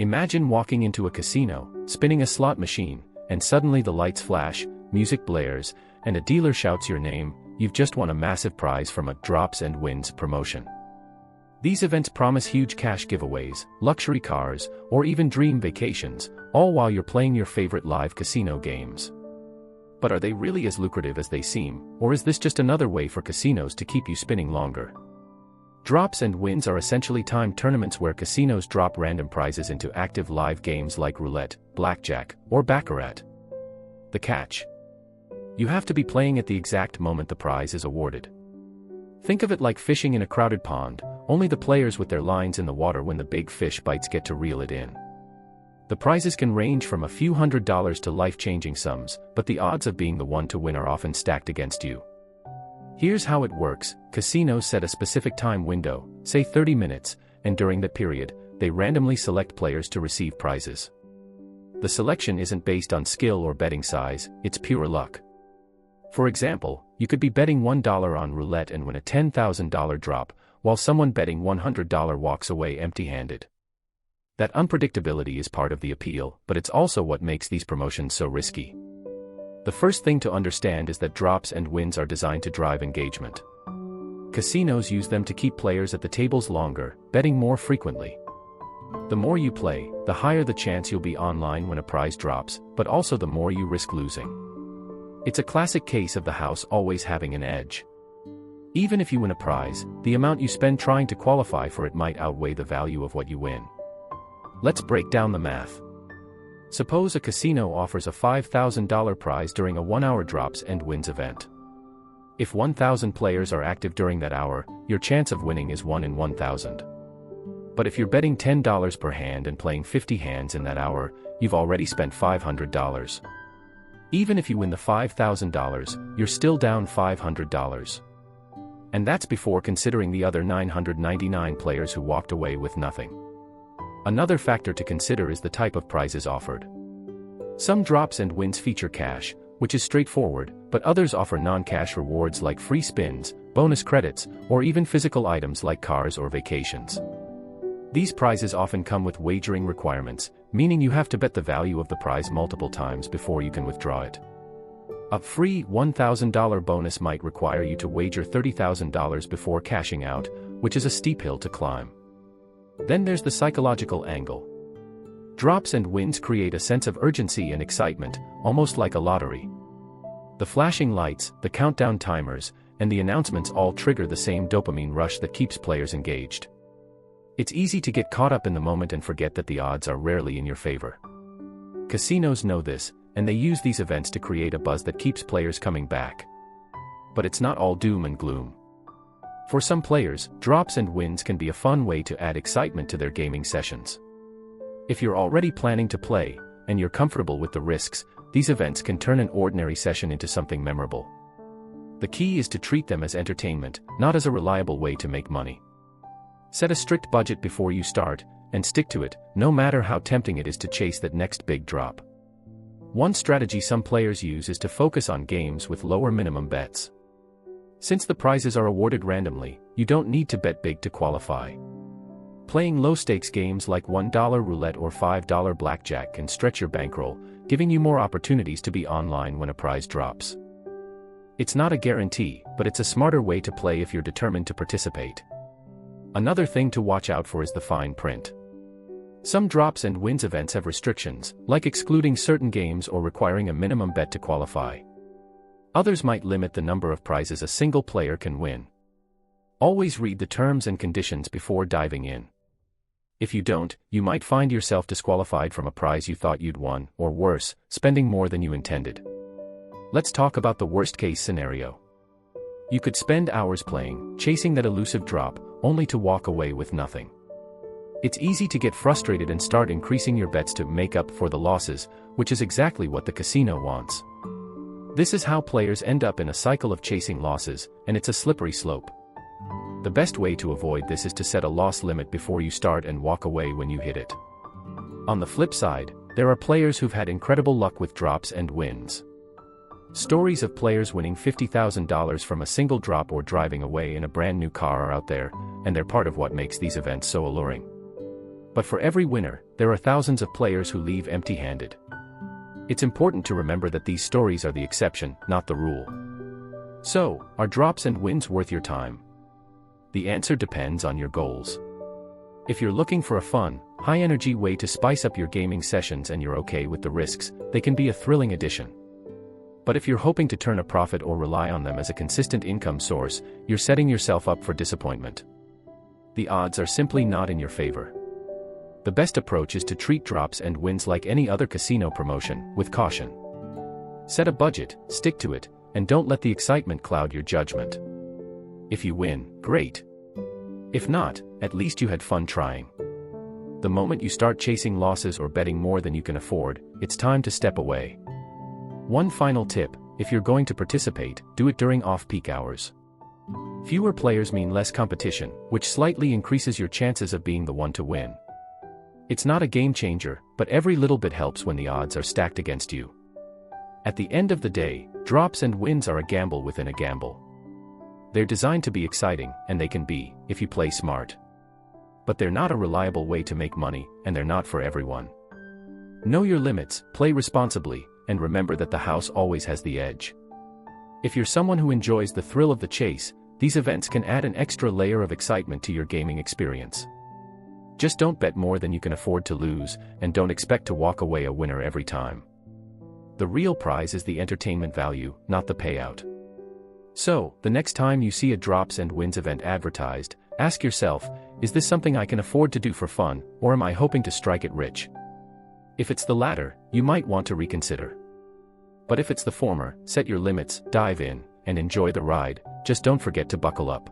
Imagine walking into a casino, spinning a slot machine, and suddenly the lights flash, music blares, and a dealer shouts your name. You've just won a massive prize from a Drops and Wins promotion. These events promise huge cash giveaways, luxury cars, or even dream vacations, all while you're playing your favorite live casino games. But are they really as lucrative as they seem, or is this just another way for casinos to keep you spinning longer? Drops and Wins are essentially timed tournaments where casinos drop random prizes into active live games like roulette, blackjack, or baccarat. The catch: you have to be playing at the exact moment the prize is awarded. Think of it like fishing in a crowded pond, only the players with their lines in the water when the big fish bites get to reel it in. The prizes can range from a few $100s to life-changing sums, but the odds of being the one to win are often stacked against you. Here's how it works: casinos set a specific time window, say 30 minutes, and during that period, they randomly select players to receive prizes. The selection isn't based on skill or betting size, it's pure luck. For example, you could be betting $1 on roulette and win a $10,000 drop, while someone betting $100 walks away empty-handed. That unpredictability is part of the appeal, but it's also what makes these promotions so risky. The first thing to understand is that Drops and Wins are designed to drive engagement. Casinos use them to keep players at the tables longer, betting more frequently. The more you play, the higher the chance you'll be online when a prize drops, but also the more you risk losing. It's a classic case of the house always having an edge. Even if you win a prize, the amount you spend trying to qualify for it might outweigh the value of what you win. Let's break down the math. Suppose a casino offers a $5,000 prize during a 1-hour Drops and Wins event. If 1,000 players are active during that hour, your chance of winning is 1 in 1,000. But if you're betting $10 per hand and playing 50 hands in that hour, you've already spent $500. Even if you win the $5,000, you're still down $500. And that's before considering the other 999 players who walked away with nothing. Another factor to consider is the type of prizes offered. Some Drops and Wins feature cash, which is straightforward, but others offer non-cash rewards like free spins, bonus credits, or even physical items like cars or vacations. These prizes often come with wagering requirements, meaning you have to bet the value of the prize multiple times before you can withdraw it. A free $1,000 bonus might require you to wager $30,000 before cashing out, which is a steep hill to climb. Then there's the psychological angle. Drops and Wins create a sense of urgency and excitement, almost like a lottery. The flashing lights, the countdown timers, and the announcements all trigger the same dopamine rush that keeps players engaged. It's easy to get caught up in the moment and forget that the odds are rarely in your favor. Casinos know this, and they use these events to create a buzz that keeps players coming back. But it's not all doom and gloom. For some players, Drops and Wins can be a fun way to add excitement to their gaming sessions. If you're already planning to play, and you're comfortable with the risks, these events can turn an ordinary session into something memorable. The key is to treat them as entertainment, not as a reliable way to make money. Set a strict budget before you start, and stick to it, no matter how tempting it is to chase that next big drop. One strategy some players use is to focus on games with lower minimum bets. Since the prizes are awarded randomly, you don't need to bet big to qualify. Playing low-stakes games like $1 roulette or $5 blackjack can stretch your bankroll, giving you more opportunities to be online when a prize drops. It's not a guarantee, but it's a smarter way to play if you're determined to participate. Another thing to watch out for is the fine print. Some Drops and Wins events have restrictions, like excluding certain games or requiring a minimum bet to qualify. Others might limit the number of prizes a single player can win. Always read the terms and conditions before diving in. If you don't, you might find yourself disqualified from a prize you thought you'd won, or worse, spending more than you intended. Let's talk about the worst-case scenario. You could spend hours playing, chasing that elusive drop, only to walk away with nothing. It's easy to get frustrated and start increasing your bets to make up for the losses, which is exactly what the casino wants. This is how players end up in a cycle of chasing losses, and it's a slippery slope. The best way to avoid this is to set a loss limit before you start and walk away when you hit it. On the flip side, there are players who've had incredible luck with Drops and Wins. Stories of players winning $50,000 from a single drop or driving away in a brand new car are out there, and they're part of what makes these events so alluring. But for every winner, there are thousands of players who leave empty-handed. It's important to remember that these stories are the exception, not the rule. So, are drops and wins worth your time? The answer depends on your goals. If you're looking for a fun, high-energy way to spice up your gaming sessions and you're okay with the risks, they can be a thrilling addition. But if you're hoping to turn a profit or rely on them as a consistent income source, you're setting yourself up for disappointment. The odds are simply not in your favor. The best approach is to treat drops and wins like any other casino promotion, with caution. Set a budget, stick to it, and don't let the excitement cloud your judgment. If you win, great. If not, at least you had fun trying. The moment you start chasing losses or betting more than you can afford, it's time to step away. One final tip: if you're going to participate, do it during off-peak hours. Fewer players mean less competition, which slightly increases your chances of being the one to win. It's not a game changer, but every little bit helps when the odds are stacked against you. At the end of the day, drops and wins are a gamble within a gamble. They're designed to be exciting, and they can be, if you play smart. But they're not a reliable way to make money, and they're not for everyone. Know your limits, play responsibly, and remember that the house always has the edge. If you're someone who enjoys the thrill of the chase, these events can add an extra layer of excitement to your gaming experience. Just don't bet more than you can afford to lose, and don't expect to walk away a winner every time. The real prize is the entertainment value, not the payout. So, the next time you see a drops and wins event advertised, ask yourself, is this something I can afford to do for fun, or am I hoping to strike it rich? If it's the latter, you might want to reconsider. But if it's the former, set your limits, dive in, and enjoy the ride, just don't forget to buckle up.